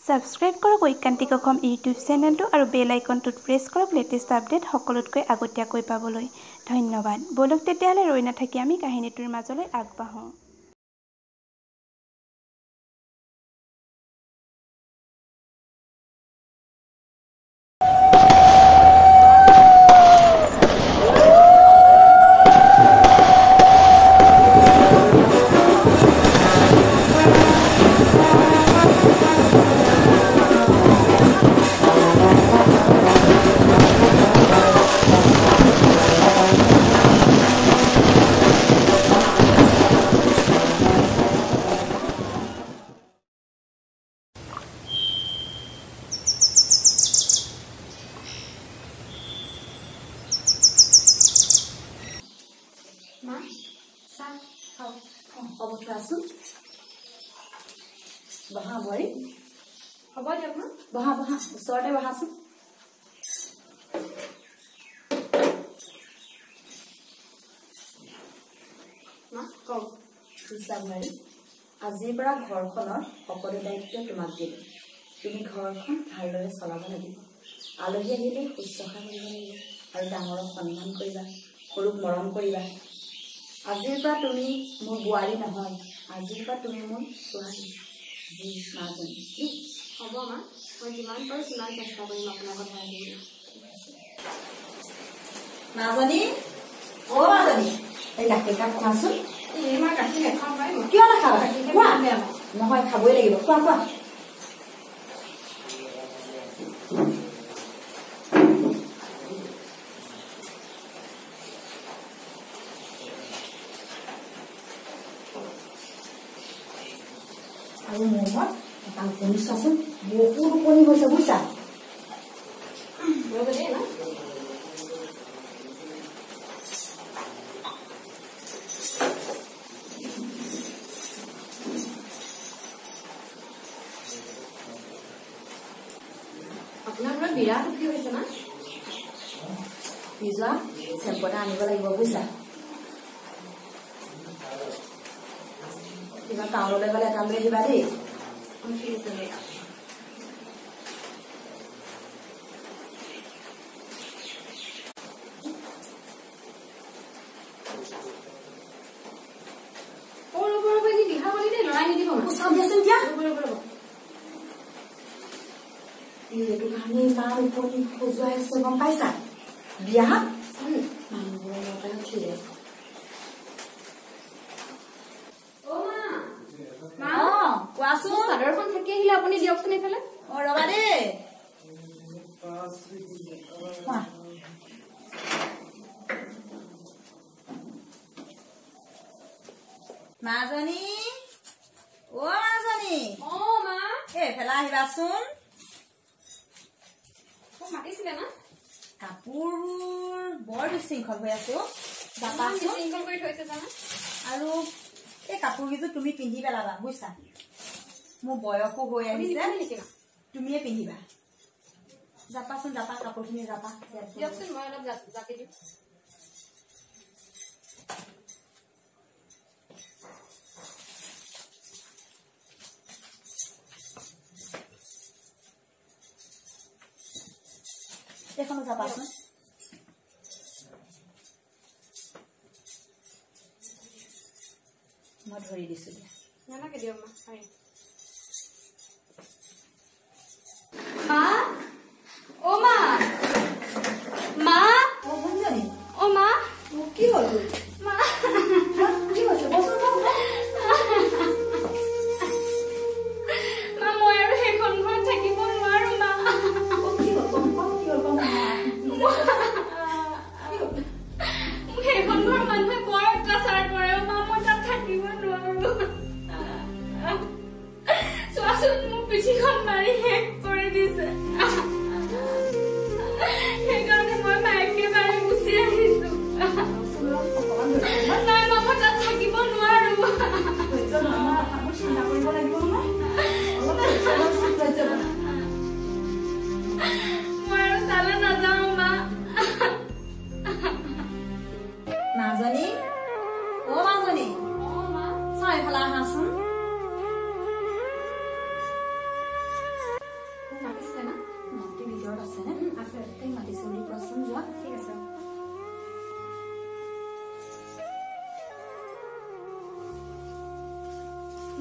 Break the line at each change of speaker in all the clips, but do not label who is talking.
Subscribe কৰক ঐকান্তিক Assam YouTube চেনেলটো আৰু বেল আইকনটোত প্ৰেছ কৰক লেটেষ্ট আপডেট সকলোতকৈ আগতীয়াকৈ পাবলৈ ধন্যবাদ বলক তেতিয়াহ'লে ৰৈ নাথাকি আমি কাহিনীটোৰ মাজলৈ আগবাঢ়ো
Ma, sa, how? How about you? Baha, boy. How about you, ma? Baha. Sorry, baha. Ma, come. Lisa, boy. আজিৰ পৰা ঘৰখনৰ সকলো দায়িত্ব তোমাক দিম তুমি ঘৰখন ভালদৰে চলাব লাগিব আলহী আহিলে শুশ্ৰূষা কৰিব লাগিব আৰু ডাঙৰক সন্মান কৰিবা সৰুক মৰম কৰিবা আজিৰ পৰা তুমি মোৰ বোৱাৰী নহয় আজিৰ পৰা তুমি মোৰ ছোৱালী যি মাজনী হ'ব মা মই যিমান পাৰোঁ সিমান চেষ্টা কৰিম আপোনাৰ কথা আহিবলৈ মাজনী অ মাজনী এই গাখীৰ কাপ খোৱাচোন মই গাখীৰ নাখাওঁ পাই কিয় নাখাওঁ খোৱা নহয় খাবই লাগিব খোৱা আৰু মোহত এটা উপনি চোৱাচোন বহুত উপনি হৈছে বুজিছা আপোনাৰ ঘৰত বিৰাট উঠি হৈছে না পিজা চেম্পটা আনিব লাগিব বুজিছা কিবা টাউনলৈ গ'লে এটা লৈ আহিবা দেই ঠিক আছে এইটো কাৰণে ইমান উপনি খজুৱাই আছে গম পাইছা বিয়া মানুহবোৰৰ লগতে উঠিলে কোৱাচোন চাদৰখন থাকি আহিলে আপুনি দিয়কচোন এইফালে অ ৰবা দেই মাজনী অ মাজনী অ মা এইফালে আহিবাচোন মাতিছিলে না কাপোৰবোৰ বৰ বিশৃংখল হৈ আছে বিশৃংখল কৰি থৈছে জানা আৰু এই কাপোৰ কেইযোৰ তুমি পিন্ধি পেলাবা বুজিছা মোৰ বয়সো হৈ আহিছে তুমিয়ে পিন্ধিবা জাপাচোন জাপা কাপোৰখিনি জাপা দিয়কচোন মই অলপ জাপি দিম এখনো জাপাচোন মই ধৰি দিছো নালাগে দিয়ক মা ও মা মা ও ভঞ্জনী ও মা কি হল মা কি হৈছে বসুন মা মই আৰু সেইখন ঘৰত থাকিব নোৱাৰো মা কি হল সেইখন ঘৰ মানুহে বৰ অত্যাচাৰ কৰে মা মই তাত থাকিব নোৱাৰো চোৱাচোন মোৰ পিঠিখন মাৰি শেষ কৰি দিছে সেইকাৰণে মই একেবাৰে গুচি আহিছো নাই মা মই তাত থাকিব নোৱাৰো মই আৰু তালৈ নাযাওঁ মা মাজনী অ মাজনী চাই পেলাই আহাচোন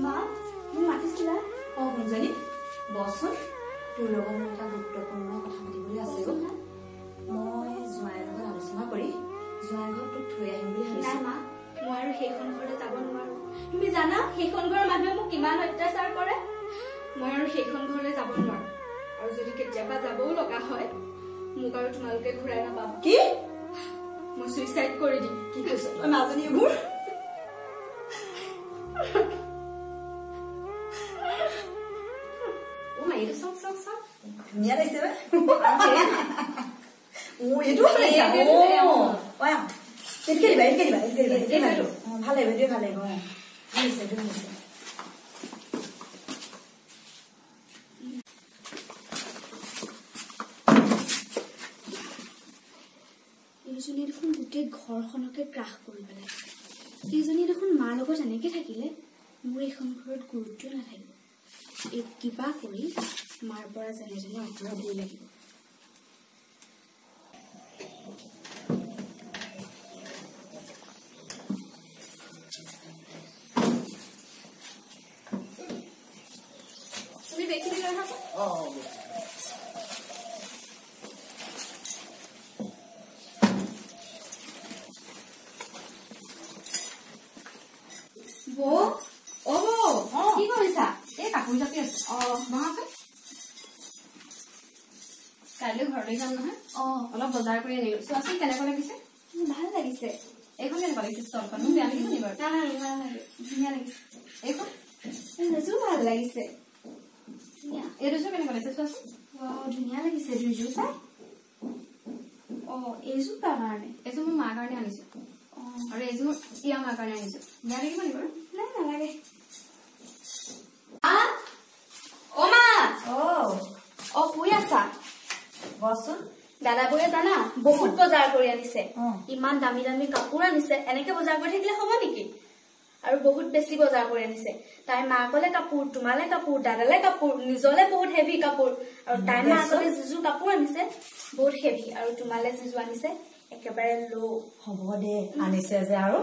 মা মোক মাতিছিলা
গুঞ্জনী বচোন তোৰ লগত মোৰ এটা গুৰুত্বপূৰ্ণ কথা পাতিবলৈ আছে মই জোঁৱাইৰ লগত আলোচনা কৰি জোঁৱাইৰ ঘৰত তোক থৈ আহিম বুলি
নাই
ভাবিছোঁ
মা মই আৰু সেইখন ঘৰলৈ যাব নোৱাৰো তুমি জানা সেইখন ঘৰৰ মানুহে মোক কিমান অত্যাচাৰ কৰে মই আৰু সেইখন ঘৰলৈ যাব নোৱাৰো আৰু যদি কেতিয়াবা যাবও লগা হয় মোক আৰু তোমালোকে ঘূৰাই নাপাব
কি
মই সুইচাইড কৰি দিম
কি কৈছ তই মাজনী এইবোৰ
এইটো চক চক চক
ধুনীয়া লাগিছে এইটো ভাল লাগিব এইটোৱে ভাল লাগিব
এইজনী দেখোন গোটেই ঘৰখনকে গ্ৰাস কৰি পেলাইছে এইজনী দেখোন মাৰ লগত এনেকে থাকিলে মোৰ এইখন ঘৰত গুৰুত্ব নাথাকিব এই কিবা কৰি মাৰ পৰা যেনে যেনে আঁতৰাবই লাগিব তুমি বেছি লৈ থাকা কি কৰিছা এই কাপোৰ জাপি আছো কাইলৈ ঘৰলৈ যাম নহয় অলপ বজাৰ কৰি আনিলো চোৱাচোন কেনেকুৱা লাগিছে ভাল লাগিছে এইখন কেনেকুৱা লাগিছে ষ্টলখন মোক বেয়া লাগিব নি বাৰু ধুনীয়া লাগিছে এইখন এইযোৰ ভাল লাগিছে এই দুযোৰ কেনেকুৱা লাগিছে চোৱাচোন ধুনীয়া লাগিছে দুযোৰ চাই এইযোৰ কাৰ কাৰণে এইযোৰ মোৰ মাৰ কাৰণে আনিছো আৰু এইযোৰ ইয়াৰ মাৰ কাৰণে আনিছো বেয়া লাগিব নি বাৰু নাই নালাগে শুই আছা
বচোন
দাদাবোৰে জানা বহুত বজাৰ কৰি আনিছে ইমান দামী দামী কাপোৰ আনিছে এনেকে বজাৰ কৰি থাকিলে হব নেকি আৰু বহুত বেছি বজাৰ কৰি আনিছে তাই মাকলে কাপোৰ তোমালে কাপোৰ দাদালে কাপোৰ নিজলে বহুত হেভি কাপোৰ আৰু তাই মাকলে যিযোৰ কাপোৰ আনিছে বহুত হেভি আৰু তোমালে যিযোৰ আনিছে একেবাৰে লো
হ'ব দে আনিছে যে আৰু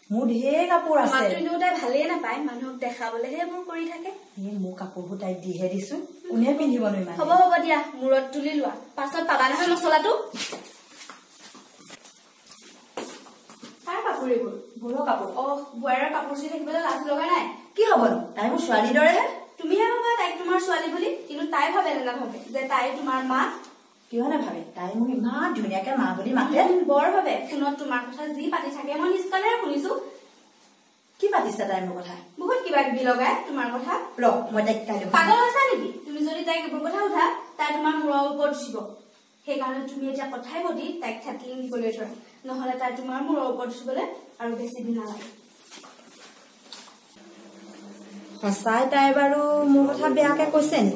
মোৰ ঢেৰ কাপোৰ আছে
তাই ভালেই নাপায় মানুহক দেখাবলেহে এইবোৰ কৰি থাকে
মোৰ কাপোৰবোৰ তাইক দিহে দিছো কোনে পিন্ধিব নোৱাৰিম
হ'ব হ'ব দিয়া মূৰত তুলি লোৱা পাছত পাবা নহয় মছলাটো কাৰ কাপোৰ এইবোৰ
বুঢ়ো কাপোৰ
বোৱাৰৰ কাপোৰ চুই থাকিবলৈ লাজ লগা নাই
কি হবনো তাই মোৰ ছোৱালীৰ দৰেহে
তুমিহে ভাবা তাইক তোমাৰ ছোৱালী বুলি কিন্তু তাই ভাবে নে নাভাবে যে তাই তোমাৰ মা
কিয় নাভাবে তাই মোক ইমান ধুনীয়াকে মা বুলি মাতে
বৰ ভাবে ফোনত তোমাৰ কথা যি পাতি থাকে মই নিষ্কালেৰে শুনিছো
কি পাতিছে তাই মোৰ কথা
বহুত কিবা কিবি লগাই তোমাৰ কথা
মই তাইক
পাগল হৈছা নেকি তুমি যদি তাইক এইবোৰ কথা উঠা তাই তোমাৰ মূৰৰ ওপৰত উঠিব সেইকাৰণে তুমি এতিয়া কথাই পাতি তাইক থেটলিং দিবলৈ ধৰা নহলে তাই তোমাৰ মূৰৰ ওপৰত উঠিবলৈ আৰু বেছি দিন নালাগে
সঁচাই তাই বাৰু মোৰ কথা বেয়াকে কৈছে নি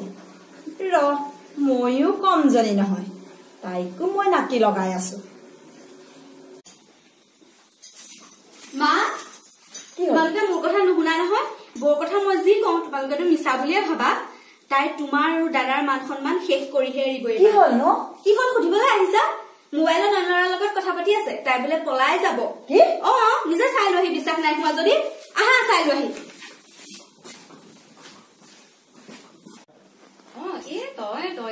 ময়ো কমজনী নহয় তাইকো মই নাকি লগাই আছো
মা তোমালোকে মোৰ কথা নুশুনা নহয় বৰ কথা মই যি কওঁ তোমালোকেতো মিছা বুলিয়ে ভাবা তাই তোমাৰ আৰু দাদাৰ মান সন্মান শেষ কৰিহে এৰিব
কি হ'ল নো
কি হ'ল সুধিবলৈ আহিছা মোবাইলত অন্য ল'ৰাৰ লগত কথা পাতি আছে তাই বোলে পলাই যাব নিজে চাই লোৱাহি বিশ্বাস নাই হোৱা যদি আহা চাই লোৱাহি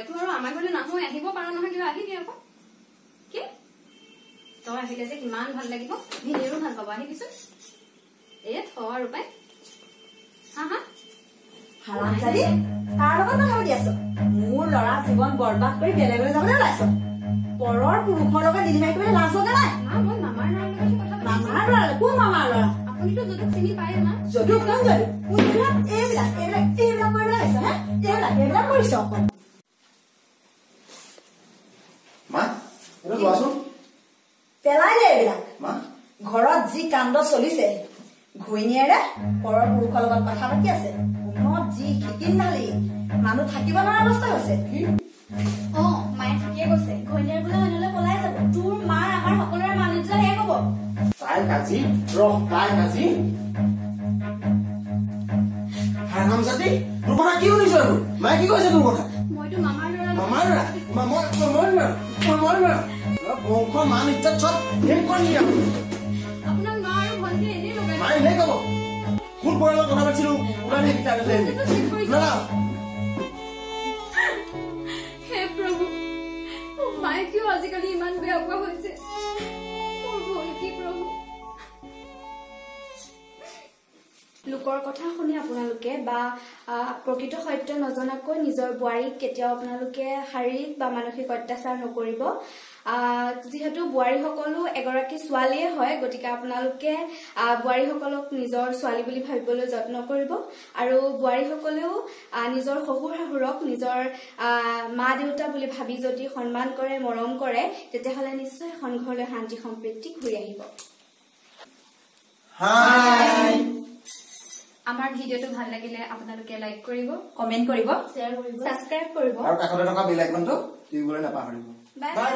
তইতো আৰু আমাৰ ঘৰলৈ নাহোৱে আহিব পাৰ নহয় কিবা আহিবি আকৌ কি তই আহিলে যে কিমান ভাল লাগিব ভিনিয়েৰো ভাল পাব আহিবিচোন আৰু পাই
হাৰামজাদী কাৰ লগত কথা পাতি আছ মোৰ ল'ৰা জীৱন বৰবাদ কৰি বেলেগলৈ যাবলৈ ওলাইছ পৰৰ পুৰুষৰ লগত নিদিমাই কৰিবলৈ লাজ লগা নাই
মই মামাৰ ল'ৰাৰ লগত কথা
মামাৰ ল'ৰা কোন মামাৰ ল'ৰা
আপুনিতো যদুক চিনি পায় না
যদুক কোন যদু এইবিলাক কৰিবলৈ আহিছ হে এইবিলাক কৰিছ অকল পেলাই দে এইবিলাক ঘৰত যি কাণ্ড চলিছে ঘৈণীয়েৰে পৰৰ পুৰুষৰ লগত কথা পাতি আছে মনত যি খিকিন ঢালি মানুহ থাকিব নোৱাৰা অৱস্থা হৈছে
মায়ে ঠিকে কৈছে ঘৈণীয়েৰ বোলে অন্যলৈ পলাই যাব তোৰ মাৰ আমাৰ সকলোৰে মানুহ শেষ হব
তাই কাজি হাৰামজাদী তোৰ কথা কি শুনিছ মায়ে কি কৈছে তোৰ কথা
মইতো মামাৰ ল'ৰা
বংশ মান ইজ্জত চব শেষ কৰি
আপোনাৰ মা আৰু ভণ্টি এনেই লগাই
মায়ে এনেই কব কোন পৰিয়ালৰ কথা পাতিছিলো ওলাই নে কিতা আছে না
হে প্ৰভু মোৰ মায়ে কিয় আজিকালি ইমান বেয়া পোৱা হৈছে মোৰ ভুল কি প্ৰভু লোকৰ কথা শুনি আপোনালোকে বা প্ৰকৃত সত্য নজনাকৈ নিজৰ বোৱাৰীক কেতিয়াও আপোনালোকে শাৰীৰিক বা মানসিক অত্যাচাৰ নকৰিব যিহেতু বোৱাৰীসকলো এগৰাকী ছোৱালীয়ে হয় গতিকে আপোনালোকে বোৱাৰীসকলক নিজৰ ছোৱালী বুলি ভাবিবলৈ যত্ন কৰিব আৰু বোৱাৰীসকলেও নিজৰ শহুৰ শাহুৰক নিজৰ মা দেউতা বুলি ভাবি যদি সন্মান কৰে মৰম কৰে তেতিয়াহ'লে নিশ্চয় এখন ঘৰলৈ শান্তি সম্প্ৰীতি ঘূৰি আহিব
হাই
আমাৰ ভিডিঅ'টো ভাল লাগিলে আপোনালোকে লাইক কৰিব
কমেন্ট কৰিব
শ্বেয়াৰ কৰিব সাবস্ক্ৰাইব কৰিব
আৰু কাষতে থকা বেল আইকনটো টিপিবলৈ নাপাহৰিব
বাই বাই